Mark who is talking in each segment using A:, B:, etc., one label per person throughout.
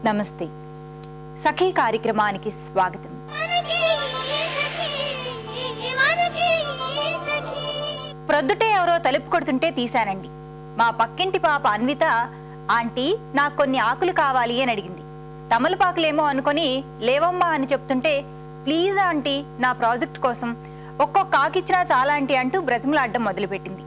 A: నమస్తే సఖీ కార్యక్రమానికి స్వాగతం. ప్రొద్దుటే ఎవరో తలుపు కొడుతుంటే తీశానండి. మా పక్కింటి పాప అన్విత, ఆంటీ నాకు కొన్ని ఆకులు కావాలి అని అడిగింది. తమలపాకులేమో అనుకొని లేవమ్మా అని చెప్తుంటే, ప్లీజ్ ఆంటీ నా ప్రాజెక్ట్ కోసం ఒక్కొక్క ఆకిచ్చినా చాలా ఆంటీ అంటూ బ్రతిమలాడడం మొదలుపెట్టింది.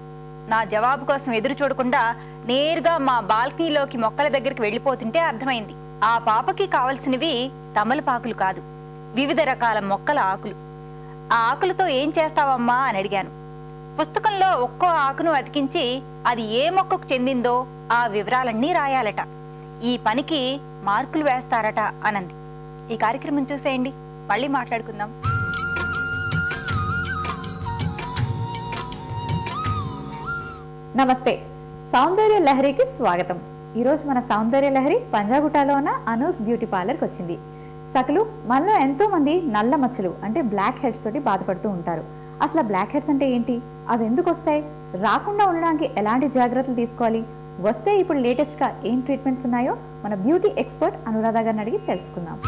A: నా జవాబు కోసం ఎదురు చూడకుండా నేరుగా మా బాల్కనీలోకి మొక్కల దగ్గరికి వెళ్ళిపోతుంటే అర్థమైంది, ఆ పాపకి కావలసినవి తమలపాకులు కాదు, వివిధ రకాల మొక్కల ఆకులు. ఆ ఆకులతో ఏం చేస్తావమ్మా అని అడిగాను. పుస్తకంలో ఒక్కో ఆకును అతికించి అది ఏ మొక్కకు చెందిందో ఆ వివరాలన్నీ రాయాలట, ఈ పనికి మార్కులు వేస్తారట అనంది. ఈ కార్యక్రమం చూసేయండి, మళ్ళీ మాట్లాడుకుందాం.
B: నమస్తే, సౌందర్య లహరికి స్వాగతం. ఈరోజు మన సౌందర్య లహరి పంజాగుట్టలో ఉన్న అనూస్ బ్యూటీ పార్లర్కి వచ్చింది. సకలు మనలో ఎంతో మంది నల్ల మచ్చలు అంటే బ్లాక్ హెడ్స్ తోటి బాధపడుతూ ఉంటారు. అసలు బ్లాక్ హెడ్స్ అంటే ఏంటి, అవి ఎందుకు వస్తాయి, రాకుండా ఉండడానికి ఎలాంటి జాగ్రత్తలు తీసుకోవాలి, వస్తే ఇప్పుడు లేటెస్ట్గా ఏం ట్రీట్మెంట్స్ ఉన్నాయో మన బ్యూటీ ఎక్స్పర్ట్ అనురాధ గారిని అడిగి తెలుసుకుందాం.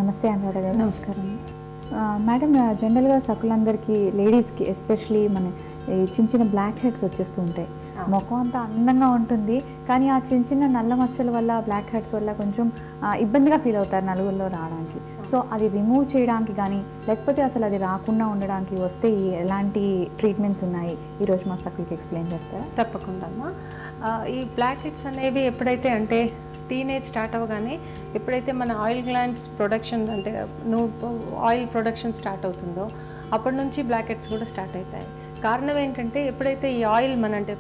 B: నమస్తే అనురాధ గారు.
C: నమస్కారం
B: మేడం, జనరల్గా సకులందరికీ లేడీస్కి ఎస్పెషలీ మన చిన్న చిన్న బ్లాక్ హెడ్స్ వచ్చేస్తూ ఉంటాయి. ముఖం అంతా అందంగా ఉంటుంది, కానీ ఆ చిన్న చిన్న నల్ల మచ్చల వల్ల బ్లాక్ హెడ్స్ వల్ల కొంచెం ఇబ్బందిగా ఫీల్ అవుతారు నలుగురిలో రావడానికి. సో అది రిమూవ్ చేయడానికి కానీ లేకపోతే అసలు అది రాకుండా ఉండడానికి వస్తే ఎలాంటి ట్రీట్మెంట్స్ ఉన్నాయి ఈరోజు మా సకులకి ఎక్స్ప్లెయిన్ చేస్తారా?
C: తప్పకుండా అమ్మా. ఈ బ్లాక్ హెడ్స్ అనేవి ఎప్పుడైతే అంటే టీనేజ్ స్టార్ట్ అవ్వగానే ఎప్పుడైతే మన ఆయిల్ గ్లాండ్స్ ప్రొడక్షన్ అంటే ఆయిల్ ప్రొడక్షన్ స్టార్ట్ అవుతుందో అప్పటి నుంచి బ్లాక్ హెడ్స్ కూడా స్టార్ట్ అవుతాయి. కారణం ఏంటంటే ఎప్పుడైతే ఈ ఆయిల్ మన అంటే